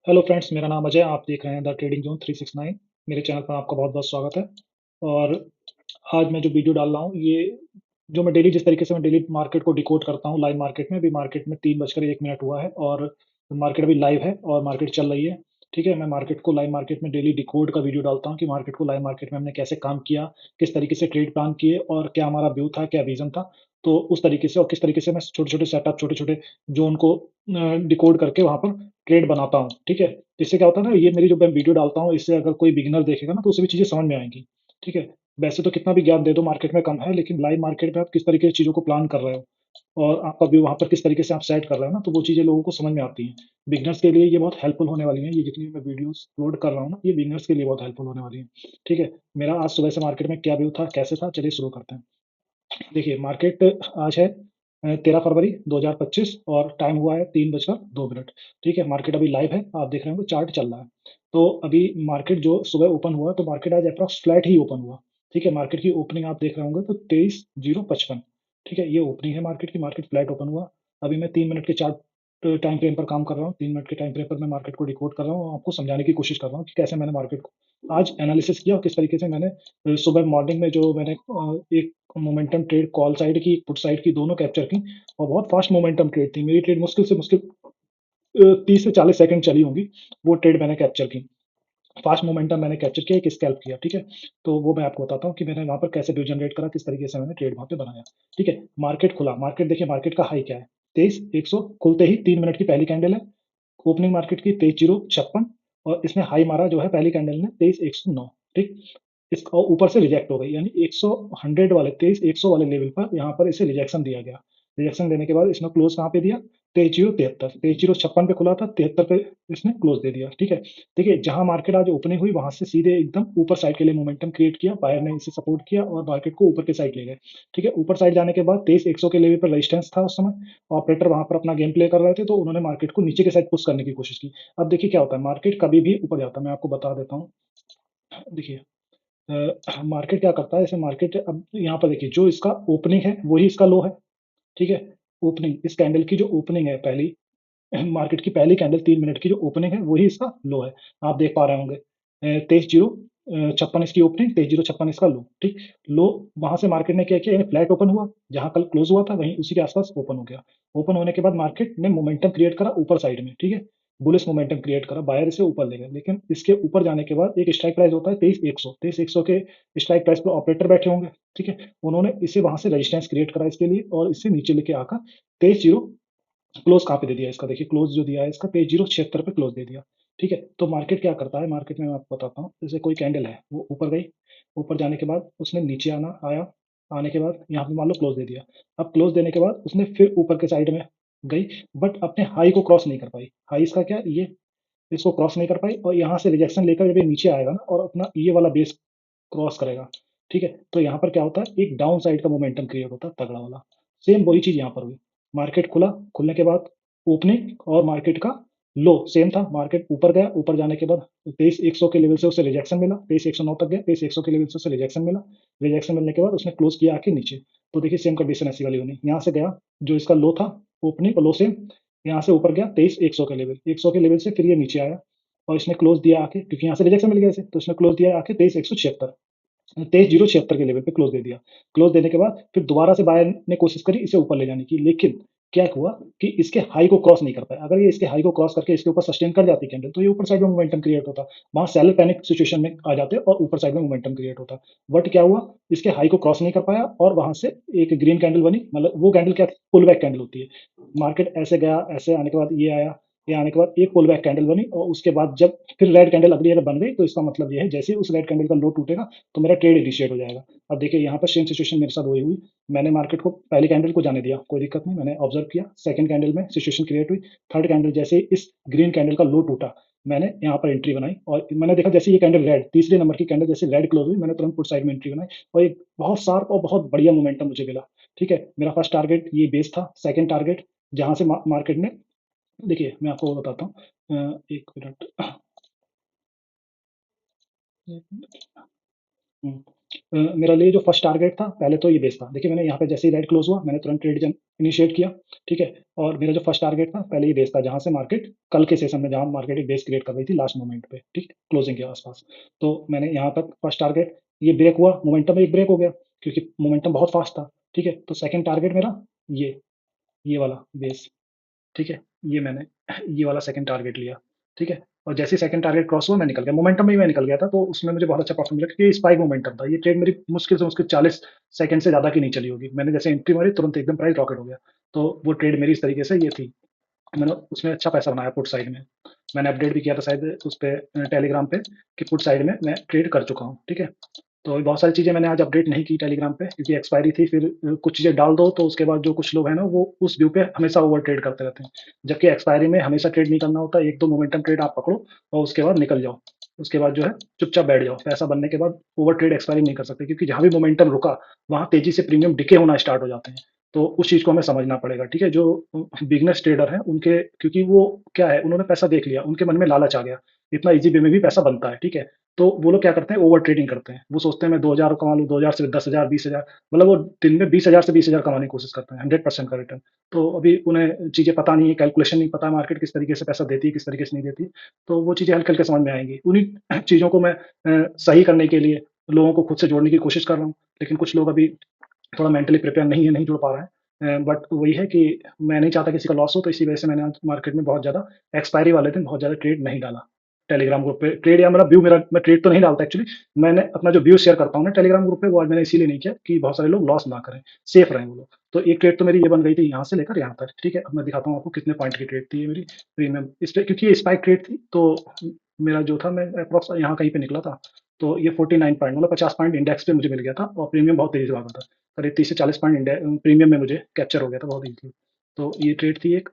Hello friends, मेरा नाम अजय। आप देख रहे हैं द ट्रेडिंग जोन 369। मेरे चैनल पर आपका बहुत-बहुत स्वागत है। और आज मैं जो वीडियो डाल रहा हूँ, ये जो मैं डेली जिस तरीके से मैं डेली मार्केट को डिकोड करता हूँ लाइव मार्केट में, अभी मार्केट में 3 बजकर 1 मिनट हुआ है और मार्केट अभी लाइव है और मार्केट चल रही है। ठीक है? मैं मार्केट को लाइव मार्केट में डेली डिकोड का वीडियो डालता हूँ कि मार्केट को लाइव मार्केट में हमने कैसे काम किया, किस तरीके से ट्रेड प्लान किए और क्या हमारा व्यू था, क्या विज़न था। तो उस तरीके से और किस तरीके से मैं छोटे-छोटे सेटअप, छोटे-छोटे ज़ोन को डिकोड करके वहाँ पर ट्रेड बनाता हूँ। ठीक है? इससे क्या होता है ना, ये मेरी जो मैं वीडियो डालता हूँ, इससे अगर कोई बिगिनर देखेगा ना, तो उसे भी चीज़ें समझ में आएँगी। ठीक है? वैसे तो कितना भी ज्ञान दे दो मार्केट में कम है, लेकिन लाइव मार्केट में आप किस तरीके से चीज़ों को प्लान कर रहे हो और आपका व्यू वहाँ पर किस तरीके से आप सेट कर रहे हो ना, तो वो चीज़ें लोगों को समझ में आती हैं। बिगिनर्स के लिए ये बहुत हेल्पफुल होने वाली हैं, ये जितनी भी मैं वीडियोज़ अपलोड कर रहा हूँ ना, ये बिगिनर्स के लिए बहुत हेल्पफुल होने वाली हैं। ठीक है? मेरा आज सुबह से मार्केट में क्या व्यू था, कैसे था, चलिए शुरू करते हैं। देखिए, मार्केट आज है 13 फरवरी 2025 और टाइम हुआ है 3 बजकर 2 मिनट। ठीक है? मार्केट अभी लाइव है, आप देख रहे होंगे चार्ट चल रहा है। तो अभी मार्केट जो सुबह ओपन हुआ, तो मार्केट आज एप्रॉक्स फ्लैट ही ओपन हुआ। ठीक है? मार्केट की ओपनिंग आप देख रहे होंगे तो 23,055। ठीक है? ये ओपनिंग है मार्केट की, मार्केट फ्लैट ओपन हुआ। अभी मैं 3 मिनट के चार्ट टाइम फ्रेम पर काम कर रहा हूँ। 3 मिनट के टाइम फ्रेम पर मैं मार्केट को डिकोड कर रहा हूँ और आपको समझाने की कोशिश कर रहा हूँ कि कैसे मैंने मार्केट को आज एनालिसिस किया और किस तरीके से मैंने सुबह मॉर्निंग में जो मैंने एक मोमेंटम ट्रेड कॉल साइड की, पुट साइड की दोनों कैप्चर की और बहुत फास्ट मोमेंटम ट्रेड थी। मेरी ट्रेड मुश्किल से मुश्किल 30 से 40 सेकंड चली होंगी, वो ट्रेड मैंने कैप्चर की। फास्ट मोमेंटम मैंने कैप्चर किया, एक स्कैल्प किया, ठीक है? तो वो मैं आपको बताता हूँ कि मैंने वहाँ पर कैसे व्यू जनरेट करा, किस तरीके से मैंने ट्रेड वहाँ पे बनाया, ठीक है? मार्केट खुला, मार्केट देखिए मार्केट का हाई क्या है? 23,100 खुलते ही 3 मिनट की पहली कैंडल है। ओपनिंग मार्केट की 23,056 और इसने हाई मारा जो है पहली कैंडल ने 23,109, ठीक? इसका ऊपर से रिजेक्ट हो गई, यानी 100 100 वाले 23,100 वाले लेवल पर यहाँ पर इसे रिजेक्शन दिया गया। रिजेक्शन देने के बाद इसने क्लोज कहाँ पे दिया? 23,073, 23,056 पे खुला था, 73 पे इसने क्लोज दे दिया। ठीक है? देखिए जहां मार्केट आज ओपनिंग हुई वहां से सीधे एकदम ऊपर साइड के लिए मोमेंटम क्रिएट किया, बायर ने इसे सपोर्ट किया और मार्केट को ऊपर के साइड ले गए। ठीक है? ऊपर साइड जाने के बाद 23,100 के लेवल पर रेजिस्टेंस था उस समय। ऑपरेटर वहां पर अपना गेम प्ले कर रहे थे, तो उन्होंने मार्केट को नीचे के साइड पुश करने की कोशिश की। अब देखिए क्या होता है, मार्केट कभी भी ऊपर जाता है, मैं आपको बता देता हूँ। देखिए मार्केट क्या करता है, जैसे मार्केट अब यहाँ पर देखिए जो इसका ओपनिंग है वही इसका लो है। ठीक है? ओपनिंग इस कैंडल की जो ओपनिंग है पहली, मार्केट की पहली कैंडल 3 मिनट की जो ओपनिंग है वही इसका लो है। आप देख पा रहे होंगे 23,056 इसकी ओपनिंग, 23,056 इसका लो, ठीक? लो वहाँ से मार्केट ने क्या किया, यानी फ्लैट ओपन हुआ, जहाँ कल क्लोज़ हुआ था वहीं उसी के आस-पास ओपन हो गया। ओपन होने के बाद मार्केट ने मोमेंटम क्रिएट करा ऊपर साइड में, ठीक है? बुलिश मोमेंटम क्रिएट करा, बायर इसे ऊपर ले गए, लेकिन इसके ऊपर जाने के बाद एक स्ट्राइक प्राइस होता है 23,100, 23,100 के स्ट्राइक प्राइस पर ऑपरेटर बैठे होंगे, ठीक है? उन्होंने इसे वहाँ से रेजिस्टेंस क्रिएट करा इसके लिए और इसे नीचे लेके आकर 23,000 क्लोज़ कहाँ पे दे दिया इसका, देखिए क्लोज़ जो दिया है इसका 23,076 पे क्लोज़ दे दिया, ठीक है? तो मार्केट क्या करता है, मार्केट में मैं आपको बताता हूँ, जैसे कोई कैंडल है, वो ऊपर गई, ऊपर जाने के बाद उसने नीचे आया, आने के बाद यहाँ पे मान लो क्लोज़ दे दिया। अब क्लोज़ देने के बाद उसने फिर ऊपर के साइड में गई, बट अपने हाई को क्रॉस नहीं कर पाई। हाई इसका क्या ये, इसको क्रॉस नहीं कर पाई और यहाँ से रिजेक्शन लेकर जब ये नीचे आएगा ना और अपना ये वाला बेस क्रॉस करेगा, ठीक है? तो यहाँ पर क्या होता है, एक डाउन साइड का मोमेंटम क्रिएट होता है तगड़ा वाला। सेम वही चीज़ यहाँ पर हुई। मार्केट खुला, खुलने के बाद ओपनिंग और मार्केट का लो सेम था। मार्केट ऊपर गया, ऊपर जाने के बाद 23,100 के लेवल से उसे रिजेक्शन मिला, 23,109 तक गया, 23,100 के लेवल से उसे रिजेक्शन मिला। रिजेक्शन मिलने के बाद उसने क्लोज़ किया आके नीचे। तो देखिए सेम कंडीशन ऐसी वाली बनी। यहाँ से गया, जो इसका लो था, ओपनिंग और लो सेम, यहाँ से ऊपर गया 23,100 के लेवल, 100 के लेवल से फिर ये नीचे आया और इसने क्लोज़ दिया आके, क्योंकि यहाँ से रिजेक्शन मिल गया इसे, तो इसने क्लोज़ दिया आके 23,176। 23,076 के लेवल पे क्लोज़ दे दिया। क्लोज़ देने के बाद फिर दोबारा से बायर ने कोशिश करी इसे ऊपर ले जाने की, लेकिन क्या हुआ कि इसके हाई को क्रॉस नहीं कर पाया। अगर ये इसके हाई को क्रॉस करके इसके ऊपर सस्टेन कर जाती कैंडल, तो ये ऊपर साइड में मोमेंटम क्रिएट होता। वहाँ सेलर पैनिक सिचुएशन में आ जाते और ऊपर साइड में मोमेंटम क्रिएट होता। बट क्या हुआ, इसके हाई को क्रॉस नहीं कर पाया और वहाँ से एक ग्रीन कैंडल बनी, मतलब वो कैंडल क्या थी, पुल बैक कैंडल होती है। मार्केट ऐसे गया, ऐसे आने के बाद ये आया, ये आने के बाद एक पुल बैक कैंडल बनी और उसके बाद जब फिर रेड कैंडल अगली जगह बन गई, तो इसका मतलब ये है जैसे ही उस रेड कैंडल का लो टूटेगा, तो मेरा ट्रेड इनिशिएट हो जाएगा। अब देखिए यहाँ पर सेम सिचुएशन मेरे साथ वही हुई। मैंने मार्केट को पहली कैंडल को जाने दिया, कोई दिक्कत नहीं, मैंने ऑब्जर्व किया। सेकंड कैंडल में सिचुएशन क्रिएट हुई। थर्ड कैंडल जैसे ही इस ग्रीन कैंडल का लो टूटा, मैंने यहाँ पर एंट्री बनाई और मैंने देखा जैसे ये कैंडल रेड, तीसरे नंबर की कैंडल जैसे रेड क्लोज हुई, मैंने तुरंत पुट साइड में एंट्री बनाई और एक बहुत शार्प और बहुत बढ़िया मोमेंटम मुझे मिला। ठीक है, मेरा फर्स्ट टारगेट ये बेस था। सेकंड टारगेट जहां से मार्केट ने, देखिए मैं आपको बताता हूँ, एक मिनट, एक मिनट। मेरा लिए जो फर्स्ट टारगेट था, पहले तो ये बेस था। देखिए मैंने यहाँ पे जैसे ही रेड क्लोज़ हुआ, मैंने तुरंत ट्रेड इनिशिएट किया, ठीक है? और मेरा जो फर्स्ट टारगेट था, पहले ये बेस था, जहाँ से मार्केट कल के सेशन में जहाँ मार्केट एक बेस क्रिएट कर रही थी लास्ट मोमेंट पे, ठीक? क्लोजिंग के आस-पास। तो मैंने यहाँ तक फर्स्ट टारगेट ये ब्रेक हुआ, मोमेंटम एक ब्रेक हो गया, क्योंकि मोमेंटम बहुत फास्ट था, ठीक है? तो सेकंड टारगेट मेरा ये वाला बेस, ठीक है? ये मैंने ये वाला सेकंड टारगेट लिया, ठीक है? और जैसे ही सेकंड टारगेट क्रॉस हुआ मैं निकल गया, मोमेंटम में ही मैं निकल गया था, तो उसमें मुझे बहुत अच्छा प्रॉफ़िट मिला क्योंकि स्पाइक मोमेंटम था। ये ट्रेड मेरी मुश्किल से मुश्किल 40 सेकंड से ज़्यादा की नहीं चली होगी। मैंने जैसे एंट्री मारी तुरंत एकदम प्राइस रॉकेट हो गया। तो वो ट्रेड मेरी इस तरीके से ये थी। मैंने उसमें अच्छा पैसा बनाया पुट साइड में। मैंने अपडेट भी किया था शायद उस पे टेलीग्राम पे कि पुट साइड में मैं ट्रेड कर चुका हूँ, ठीक है? तो बहुत सारी चीज़ें मैंने आज अपडेट नहीं की टेलीग्राम पे क्योंकि एक्सपायरी थी फिर कुछ चीज़ें डाल दो तो उसके बाद जो कुछ लोग हैं ना वो उस व्यू पे हमेशा ओवर ट्रेड करते रहते हैं। जबकि एक्सपायरी में हमेशा ट्रेड नहीं करना होता, 1-2 मोमेंटम ट्रेड आप पकड़ो और उसके बाद निकल जाओ। उसके बाद जो है चुपचाप बैठ जाओ। पैसा बनने के बाद ओवर ट्रेड एक्सपायरी नहीं कर सकते क्योंकि जहाँ भी मोमेंटम रुका, वहाँ तेज़ी से प्रीमियम डिके होना स्टार्ट हो जाते हैं। तो उस चीज़ को हमें समझना पड़ेगा, ठीक है? जो बिगिनर्स ट्रेडर हैं उनके क्योंकि वो क्या है उन्होंने पैसा देख लिया, उनके मन में लालच आ गया। इतना ईज़ी वे में भी पैसा बनता है, ठीक है? तो वो लोग क्या करते हैं ओवर ट्रेडिंग करते हैं। वो सोचते हैं मैं 2000 कमा लूँ, 2000 से 10,000 20,000 मतलब वो दिन में 20,000 से 20,000 कमाने की कोशिश करते हैं, 100% का रिटर्न। तो अभी उन्हें चीज़ें पता नहीं है, कैलकुलेशन नहीं पता मार्केट किस तरीके से पैसा देती है, किस तरीके से नहीं देती। तो वो चीज़ें हल्के-हल्के समझ में आएँगी। उन्हीं चीज़ों को मैं सही करने के लिए लोगों को खुद से जोड़ने की कोशिश कर रहा हूँ। लेकिन कुछ लोग अभी थोड़ा मेंटली प्रिपेयर नहीं है, नहीं जुड़ पा रहा है। बट वही है कि मैं नहीं चाहता किसी का लॉस हो, तो इसी वजह से मैंने आज मार्केट में बहुत ज़्यादा एक्सपायरी वाले दिन बहुत ज़्यादा ट्रेड नहीं डाला। टेलीग्राम ग्रुप पे ट्रेड या मेरा मैं ट्रेड तो नहीं डालता एक्चुअली। मैंने अपना जो व्यू शेयर करता हूँ ना टेलीग्राम ग्रुप पे, वो आज मैंने इसीलिए नहीं किया कि बहुत सारे लोग लॉस ना करें, सेफ रहें वो लोग। तो एक ट्रेड तो मेरी ये बन गई थी यहाँ से लेकर यहाँ तक, ठीक है? अब मैं दिखाता हूँ आपको कितने पॉइंट की ट्रेड थी ये मेरी प्रीमियम इस पे क्योंकि ये स्पाइक ट्रेड थी, तो मेरा जो था मैं एप्रॉक्स यहाँ कहीं पे निकला था। तो ये 49 पॉइंट मतलब 50 पॉइंट इंडेक्स पे मुझे मिल गया था और प्रीमियम बहुत तेज़ी से भागा था। करीब 30 से 40 पॉइंट प्रीमियम में मुझे कैप्चर हो गया था बहुत ईज़िली। तो ये ट्रेड थी एक।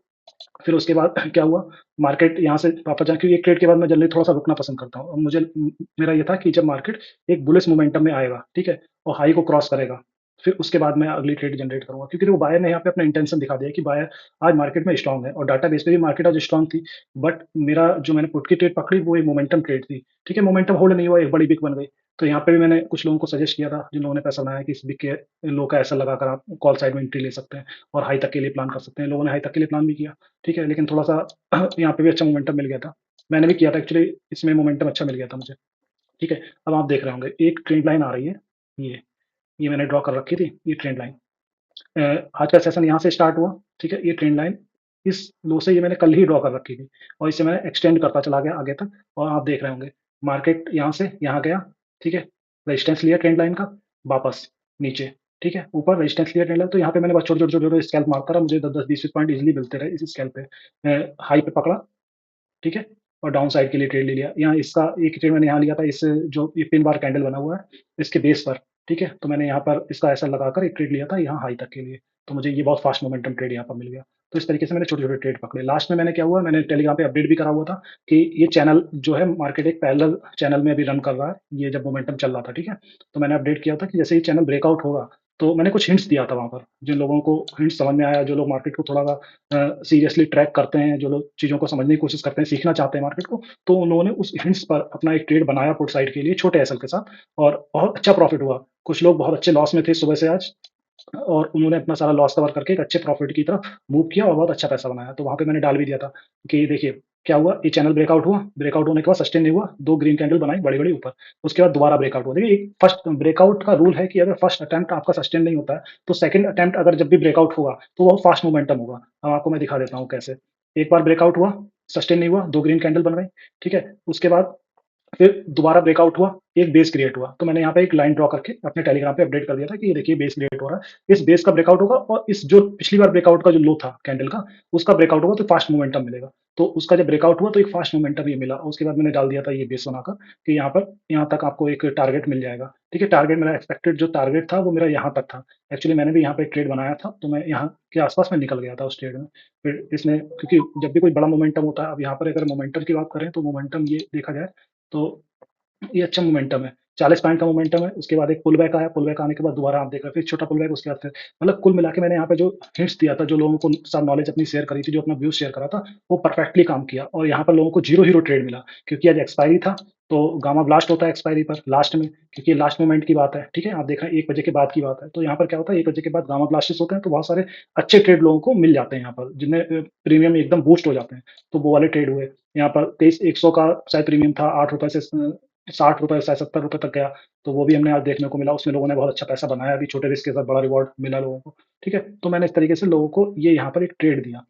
फिर उसके बाद क्या हुआ, मार्केट यहाँ से वापस जा क्योंकि एक ट्रेड के बाद मैं जनरली थोड़ा-सा रुकना पसंद करता हूँ। और मुझे मेरा ये था कि जब मार्केट एक बुलिश मोमेंटम में आएगा, ठीक है? और हाई को क्रॉस करेगा, फिर उसके बाद मैं अगली ट्रेड जनरेट करूँगा। क्योंकि देखो बायर ने यहाँ पे अपना इंटेंशन दिखा दिया कि बायर आज मार्केट में स्ट्रॉन्ग है और डाटा बेस पे भी मार्केट आज स्ट्रॉन्ग थी। बट मेरा जो मैंने पुट की ट्रेड पकड़ी वो एक मोमेंटम ट्रेड थी, ठीक है? मोमेंटम होल्ड नहीं हुआ, एक बड़ी बिग बन गई। तो यहाँ पे भी मैंने कुछ लोगों को सजेस्ट किया था, जिन लोगों ने पैसा बनाया कि इस बिग के लो का ऐसा लगाकर आप कॉल साइड में एंट्री ले सकते हैं और हाई तक के लिए प्लान कर सकते हैं। लोगों ने हाई तक के लिए प्लान भी किया। ठीक है, लेकिन थोड़ा-सा यहाँ पे भी अच्छा मोमेंटम मिल गया था। मैंने भी किया था एक्चुअली इसमें मोमेंटम अच्छा मिल गया था मुझे, ठीक है। अब आप देख रहे होंगे एक ट्रेंड लाइन आ रही है, ये, ये मैंने ड्रॉ कर रखी थी, ये ट्रेंड लाइन। आज का सेशन यहाँ से स्टार्ट हुआ, ठीक है। ये ट्रेंड लाइन इस लो से ये मैंने कल ही ड्रॉ कर रखी थी और इसे मैंने एक्सटेंड करता चला गया आगे तक और आप देख रहे होंगे मार्केट यहाँ से यहाँ गया, ठीक है। रेजिस्टेंस लिया ट्रेंड लाइन का, वापस नीचे, ठीक है। ऊपर रेजिस्टेंस लिया ट्रेंड लाइन तो यहाँ पे मैंने बस छोटे-छोटे स्कैल्प मारता रहा, मुझे 10-10 20-20 पॉइंट इज़िली मिलते रहे इस स्कैल्प पे। हाई पे पकड़ा, ठीक है? और डाउन साइड के लिए ट्रेड ले लिया। यहाँ इसका एक ट्रेड मैंने यहाँ लिया था इस जो ये पिन बार कैंडल बना हुआ है, इसके बेस पर, ठीक है? तो मैंने यहाँ पर इसका ऐसा लगाकर एक ट्रेड लिया था यहाँ हाई तक के लिए। तो मुझे ये बहुत फास्ट मोमेंटम ट्रेड यहाँ पर मिल गया। तो इस तरीके से मैंने छोटे-छोटे ट्रेड पकड़े। लास्ट में मैंने क्या हुआ मैंने टेलीग्राम पे अपडेट भी करा हुआ था कि ये चैनल जो है मार्केट एक पैरेलल चैनल में अभी रन कर रहा है, ये जब मोमेंटम चल रहा था, ठीक है? तो मैंने अपडेट किया था कि जैसे ही चैनल ब्रेकआउट होगा, तो मैंने कुछ हिंट्स दिया था वहाँ पर। जिन लोगों को हिंट्स समझ में आया, जो लोग मार्केट को थोड़ा-सा सीरियसली ट्रैक करते हैं, जो लोग चीज़ों को समझने की कोशिश करते हैं, सीखना चाहते हैं मार्केट को, तो उन लोगों ने उस हिंट्स पर अपना एक ट्रेड बनाया पुट साइड के लिए छोटे एसएल के साथ और बहुत अच्छा प्रॉफिट हुआ। कुछ लोग बहुत अच्छे लॉस में थे सुबह से आज और उन्होंने अपना सारा लॉस कवर करके एक अच्छे प्रॉफिट की तरफ मूव किया और बहुत अच्छा पैसा बनाया। तो वहाँ पे मैंने डाल भी दिया था कि देखिए क्या हुआ, ये चैनल ब्रेकआउट हुआ, ब्रेकआउट होने के बाद सस्टेन नहीं हुआ, 2 ग्रीन कैंडल बनाई बड़ी-बड़ी ऊपर। उसके बाद दोबारा ब्रेकआउट हुआ। देखिए एक फर्स्ट ब्रेकआउट का रूल है कि अगर फर्स्ट अटेम्प्ट आपका सस्टेन नहीं होता है, तो सेकंड अटेम्प्ट अगर जब भी ब्रेकआउट होगा, तो वो फास्ट मोमेंटम होगा। अब आपको मैं दिखा देता हूँ कैसे। एक बार ब्रेकआउट हुआ, सस्टेन नहीं हुआ, 2 ग्रीन कैंडल बन गई, ठीक है? उसके बाद फिर दोबारा ब्रेकआउट हुआ, एक बेस क्रिएट हुआ। तो मैंने यहाँ पे एक लाइन ड्रॉ करके अपने टेलीग्राम पे अपडेट कर दिया था कि ये देखिए बेस क्रिएट हो रहा है। इस बेस का ब्रेकआउट होगा और इस जो पिछली बार ब्रेकआउट का जो लो था कैंडल का, उसका ब्रेकआउट होगा तो फास्ट मोमेंटम मिलेगा। तो उसका जब ब्रेकआउट हुआ तो एक फास्ट मोमेंटम ये मिला और उसके बाद मैंने डाल दिया था ये बेस बनाकर कि यहाँ पर यहाँ तक आपको एक टारगेट मिल जाएगा। ठीक है, टारगेट मेरा एक्सपेक्टेड जो टारगेट था वो मेरा यहाँ तक था। एक्चुअली मैंने भी यहाँ पे एक ट्रेड बनाया था, तो मैं यहाँ के आस-पास में निकल गया था उस ट्रेड में। फिर इसने क्योंकि जब भी कोई बड़ा मोमेंटम होता है, अब यहाँ पर अगर मोमेंटम की बात करें तो मोमेंटम ये देखा जाए तो ये अच्छा मोमेंटम है। 40 पॉइंट का मोमेंटम है, उसके बाद एक पुल बैक आया, पुल बैक आने के बाद दोबारा आप देख रहे हो फिर छोटा पुल बैक, उसके बाद फिर मतलब कुल मिला के मैंने यहाँ पे जो हिंट्स दिया था, जो लोगों को साथ नॉलेज अपनी शेयर करी थी, जो अपना व्यूज़ शेयर करा था, वो परफेक्टली काम किया और यहाँ पर लोगों को 0 हीरो ट्रेड मिला क्योंकि आज एक्सपायरी था, तो गामा ब्लास्ट होता है एक्सपायरी पर लास्ट में, क्योंकि ये लास्ट मोमेंट की बात है, ठीक है? आप देख रहे हैं 1 बजे के बाद की बात है, तो यहाँ पर क्या होता है 1 बजे के बाद गामा ब्लास्टेस होते हैं, तो बहुत सारे अच्छे ट्रेड लोगों को मिल जाते हैं यहाँ पर, जिनमें प्रीमियम एकदम बूस्ट हो जाते हैं, तो वो वाले ट्रेड हुए। यहाँ पर 23 100 का शायद प्रीमियम था, ₹8 से ₹60 शायद ₹70 तक गया, तो वो भी हमने आज देखने को मिला, उसमें लोगों ने बहुत अच्छा पैसा बनाया भी, छोटे रिस्क के साथ बड़ा रिवॉर्ड मिला लोगों को, ठीक है? तो मैंने इस तरीके से लोगों को ये यहाँ पर एक ट्रेड दिया।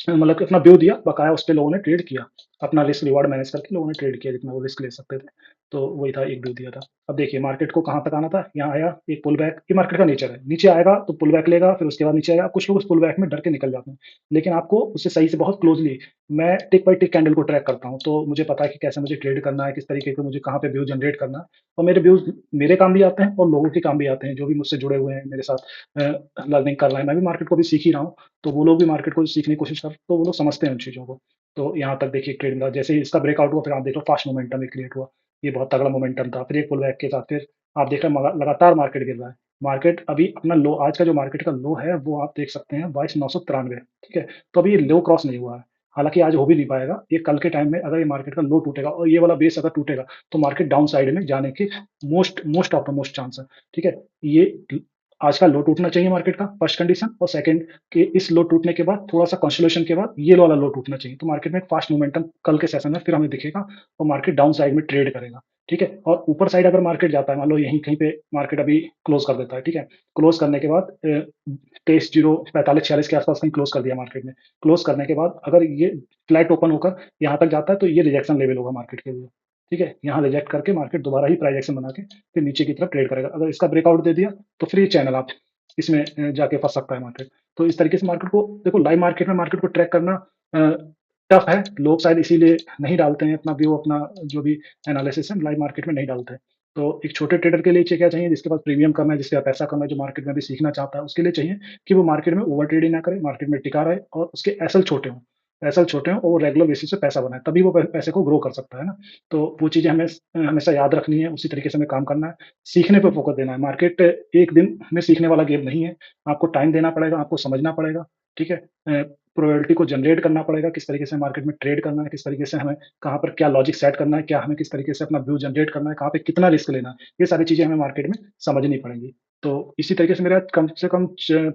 मतलब कि अपना व्यू दिया, बकाया उस पे लोगों ने ट्रेड किया। अपना रिस्क रिवार्ड मैनेज करके लोगों ने ट्रेड किया जितना वो रिस्क ले सकते थे। तो वही था, एक व्यू दिया था। अब देखिए मार्केट को कहाँ तक आना था, यहाँ आया, एक पुल बैक, ये मार्केट का नेचर है। नीचे आएगा तो पुल बैक लेगा, फिर उसके बाद नीचे आएगा। कुछ लोग उस पुल बैक में डर के निकल जाते हैं। लेकिन आपको उससे सही से बहुत क्लोज़ली मैं टिक बाय टिक कैंडल को ट्रैक करता हूँ, तो मुझे पता है कि कैसे मुझे ट्रेड करना है, किस तरीके से मुझे कहाँ पे व्यू जनरेट करना है। और मेरे व्यूज़ मेरे काम भी आते हैं और लोगों के काम भी आते हैं, जो भी मुझसे जुड़े हुए हैं, मेरे साथ लर्निंग कर रहे हैं। मैं भी मार्केट को अभी सीख ही रहा हूँ। तो वो लोग भी मार्केट को सीखने की कोशिश कर, तो वो लोग समझते हैं उन चीज़ों को। तो यहाँ तक देखिए ट्रेड मिला, जैसे ही इसका ब्रेकआउट हुआ फिर आप देख लो फास्ट मोमेंटम एक क्रिएट हुआ। ये बहुत तगड़ा मोमेंटम था, फिर एक पुल बैक के साथ फिर आप देख रहे हैं लगातार मार्केट गिर रहा है। मार्केट अभी अपना लो, आज का जो मार्केट का लो है वो आप देख सकते हैं 22,993, ठीक है? तो अभी ये लो क्रॉस नहीं हुआ है। हालाँकि आज हो भी नहीं पाएगा, ये कल के टाइम में अगर ये मार्केट का लो टूटेगा और ये वाला बेस अगर टूटेगा, तो मार्केट डाउन साइड में जाने के most most of the most chance है, ठीक है? ये आज का लो टूटना चाहिए मार्केट का, फर्स्ट कंडीशन, और सेकंड कि इस लो टूटने के बाद थोड़ा-सा कंसोलिडेशन के बाद ये वाला लो टूटना चाहिए। तो मार्केट में एक फास्ट मोमेंटम कल के सेशन में फिर हमें दिखेगा और मार्केट डाउन साइड में ट्रेड करेगा, ठीक है? और ऊपर साइड अगर मार्केट जाता है, मान लो यहीं कहीं पे मार्केट अभी क्लोज़ कर देता है, ठीक है? क्लोज़ करने के बाद 23,045-46 के आस-पास कहीं क्लोज़ कर दिया मार्केट ने। क्लोज़ करने के बाद अगर ये फ्लैट ओपन होकर यहाँ तक जाता है, तो ये रिजेक्शन लेवल होगा मार्केट के लिए, ठीक है? यहाँ रिजेक्ट करके मार्केट दोबारा ही प्राइस एक्शन बना के फिर नीचे की तरफ ट्रेड करेगा। अगर इसका ब्रेकआउट दे दिया, तो फिर ये चैनल आप इसमें जाके फँस सकता है मार्केट। तो इस तरीके से मार्केट को देखो, लाइव मार्केट में मार्केट को ट्रैक करना अ, टफ है। लोग शायद इसीलिए नहीं डालते हैं अपना व्यू, अपना जो भी एनालिसिस है लाइव मार्केट में नहीं डालते हैं। तो एक छोटे ट्रेडर के लिए क्या चाहिए, जिसके पास प्रीमियम कम है, जिसके पास पैसा कम है, जो मार्केट में भी सीखना चाहता है, उसके लिए चाहिए कि वो मार्केट में ओवर ट्रेडिंग ना करे, मार्केट में टिका रहे और उसके एसएल छोटे हों। एसएल छोटे हों और वो रेगुलर बेसिस पे पैसा बनाए, तभी वो पैसे को ग्रो कर सकता है ना। तो वो चीज़ें हमें हमेशा याद रखनी है, उसी तरीके से हमें काम करना है। सीखने पे फ़ोकस देना है। मार्केट एक दिन में सीखने वाला गेम नहीं है। आपको टाइम देना पड़ेगा, आपको समझना पड़ेगा, ठीक है? प्रोबेबिलिटी को जनरेट करना पड़ेगा, किस तरीके से मार्केट में ट्रेड करना है, किस तरीके से हमें कहाँ पर क्या लॉजिक सेट करना है, क्या हमें किस तरीके से अपना व्यू जनरेट करना है, कहाँ पे कितना रिस्क लेना है, ये सारी चीज़ें हमें मार्केट में समझनी पड़ेंगी। तो इसी तरीके से मेरा कम से कम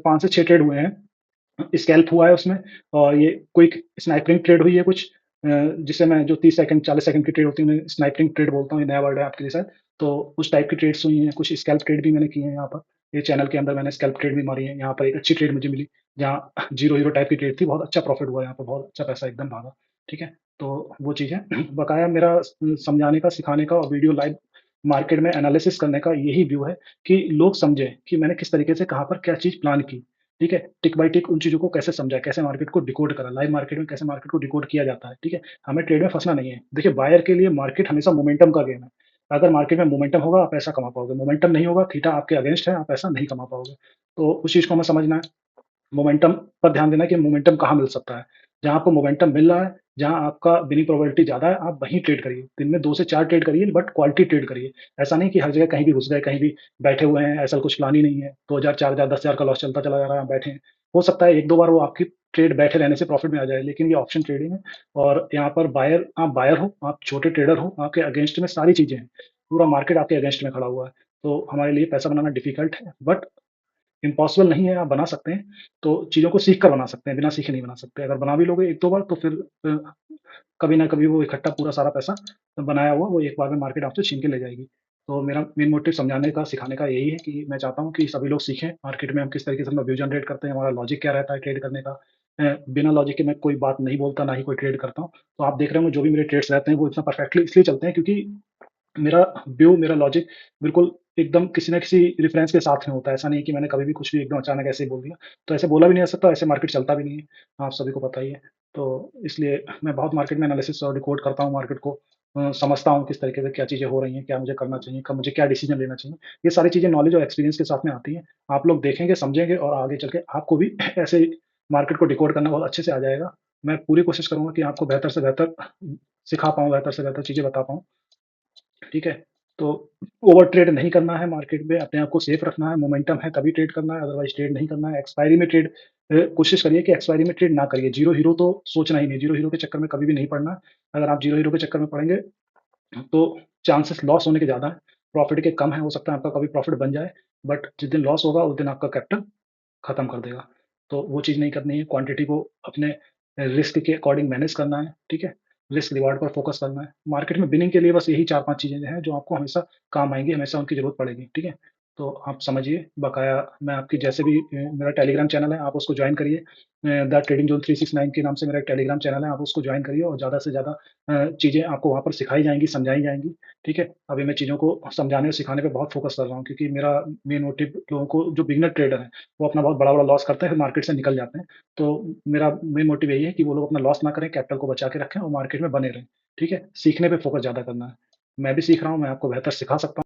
5 से 6 ट्रेड हुए हैं। स्कैल्प हुआ है उसमें, और ये क्विक स्नाइपिंग ट्रेड हुई है कुछ, जिसे मैं जो 30 सेकंड 40 सेकंड की ट्रेड होती है उन्हें स्नाइपिंग ट्रेड बोलता हूँ, ये नया वर्ड है आपके लिए शायद। तो उस टाइप की ट्रेड्स हुई हैं, कुछ स्कैल्प ट्रेड भी मैंने किए हैं यहाँ पर। ये चैनल के अंदर मैंने स्कैल्प ट्रेड भी मारी है। यहाँ पर एक अच्छी ट्रेड मुझे मिली, जहाँ ज़ीरो हीरो टाइप की ट्रेड थी, बहुत अच्छा प्रॉफिट हुआ यहाँ पर, बहुत अच्छा पैसा एकदम भागा, ठीक है? तो वो चीज़ है। बकाया मेरा समझाने का, सिखाने का और वीडियो लाइव मार्केट में एनालिसिस करने का यही व्यू है कि लोग समझें कि मैंने किस तरीके से कहाँ पर क्या चीज़ प्लान की। ठीक है? टिक बाय टिक उन चीज़ों को कैसे समझा, कैसे मार्केट को डिकोड करा, लाइव मार्केट में कैसे मार्केट को डिकोड किया जाता है, ठीक है? हमें ट्रेड में फँसना नहीं है। देखिए बायर के लिए मार्केट हमेशा मोमेंटम का गेम है। अगर मार्केट में मोमेंटम होगा, आप पैसा कमा पाओगे, मोमेंटम नहीं होगा, थीटा आपके अगेंस्ट है, आप पैसा नहीं कमा पाओगे। तो उस चीज़ को हमें समझना है। मोमेंटम पर ध्यान देना कि मोमेंटम कहाँ मिल सकता है। जहाँ आपको मोमेंटम मिल रहा है, जहाँ आपका विनिंग प्रोबेबिलिटी ज़्यादा है, आप वहीं ट्रेड करिए। दिन में 2 से 4 ट्रेड करिए, बट क्वालिटी ट्रेड करिए। ऐसा नहीं कि हर जगह कहीं भी घुस गए, कहीं भी बैठे हुए हैं, ऐसा कुछ प्लान ही नहीं है। 2,000, 4,000, 10,000 का लॉस चलता चला जा रहा है, आप बैठे हैं। हो सकता है 1-2 बार वो आपकी ट्रेड बैठे रहने से प्रॉफिट में आ जाए, लेकिन ये ऑप्शन ट्रेडिंग है और यहाँ पर आप बायर हो, आप छोटे ट्रेडर हो, आपके अगेंस्ट में सारी चीज़ें हैं। पूरा मार्केट आपके अगेंस्ट में खड़ा हुआ है। तो हमारे लिए पैसा बनाना डिफ़िकल्ट है, बट इम्पॉसिबल नहीं है, आप बना सकते हैं। तो चीज़ों को सीख कर बना सकते हैं, बिना सीखे नहीं बना सकते। अगर बना भी लोगे 1-2 बार तो फिर कभी ना कभी वो इकट्ठा पूरा सारा पैसा बनाया हुआ वो एक बार में मार्केट आपसे छीन के ले जाएगी। तो मेरा मेन मोटिव समझाने का, सिखाने का यही है कि मैं चाहता हूँ कि सभी लोग सीखें, मार्केट में हम किस तरीके से अपना व्यू जनरेट करते हैं, हमारा लॉजिक क्या रहता है ट्रेड करने का। बिना लॉजिक के मैं कोई बात नहीं बोलता, ना ही कोई ट्रेड करता हूँ। तो आप देख रहे होंगे जो भी मेरे ट्रेड्स रहते हैं वो इतना परफेक्टली इसलिए चलते हैं क्योंकि मेरा व्यू, मेरा लॉजिक बिल्कुल एकदम किसी न किसी रेफ़रेंस के साथ में होता है। ऐसा नहीं है कि मैंने कभी भी कुछ भी एकदम अचानक ऐसे ही बोल दिया। तो ऐसे बोला भी नहीं जा सकता, ऐसे मार्केट चलता भी नहीं है, आप सभी को पता ही है। तो इसलिए मैं बहुत मार्केट में एनालिसिस और डिकोड करता हूँ मार्केट को, समझता हूँ किस तरीके से क्या चीज़ें हो रही हैं, क्या मुझे करना चाहिए, कब मुझे क्या डिसीज़न लेना चाहिए। ये सारी चीज़ें नॉलेज और एक्सपीरियंस के साथ में आती हैं। आप लोग देखेंगे, समझेंगे और आगे चल के आपको भी ऐसे मार्केट को डिकोड करना बहुत अच्छे से आ जाएगा। मैं पूरी कोशिश करूँगा कि आपको बेहतर से बेहतर सिखा पाऊँ, बेहतर से बेहतर चीज़ें बता पाऊँ। ठीक है? तो ओवर ट्रेड नहीं करना है मार्केट में, अपने आप को सेफ रखना है, मोमेंटम है तभी ट्रेड करना है, अदरवाइज़ ट्रेड नहीं करना है। एक्सपायरी में ट्रेड कोशिश करिए कि एक्सपायरी में ट्रेड ना करिए। ज़ीरो हीरो तो सोचना ही नहीं, ज़ीरो हीरो के चक्कर में कभी भी नहीं पड़ना। अगर आप ज़ीरो हीरो के चक्कर में पड़ेंगे, तो चांसेस लॉस होने के ज़्यादा हैं, प्रॉफ़िट के कम हैं, हो सकता है आपका कभी प्रॉफ़िट बन जाए, बट जिस दिन लॉस होगा उस दिन आपका कैपिटल खत्म कर देगा। तो वो चीज़ नहीं करनी है, क्वांटिटी को अपने रिस्क के अकॉर्डिंग मैनेज करना है, ठीक है? रिस्क रिवार्ड पर फ़ोकस करना है। मार्केट में विनिंग के लिए बस यही 4-5 चीज़ें हैं जो आपको हमेशा काम आएँगी, हमेशा उनकी ज़रूरत पड़ेगी, ठीक है? तो आप समझिए, बकाया मैं आपकी जैसे भी मेरा टेलीग्राम चैनल है, आप उसको जॉइन करिए। द ट्रेडिंग ज़ोन 369 के नाम से मेरा एक टेलीग्राम चैनल है, आप उसको जॉइन करिए और ज़्यादा से ज़्यादा चीज़ें आपको वहाँ पर सिखाई जाएँगी, समझाई जाएँगी, ठीक है? अभी मैं चीज़ों को समझाने और सिखाने पे बहुत फ़ोकस कर रहा हूँ, क्योंकि मेरा मेन मोटिव लोगों को, जो बिगिनर ट्रेडर हैं, वो अपना बहुत बड़ा-बड़ा लॉस करते हैं, फिर मार्केट से निकल जाते हैं। तो मेरा मेन मोटिव यही है कि वो लोग अपना लॉस ना करें, कैपिटल को बचा के रखें और मार्केट में बने रहें, ठीक है? सीखने पे फ़ोकस ज़्यादा करना है। मैं भी सीख रहा हूँ, मैं आपको बेहतर सिखा सकता हूँ।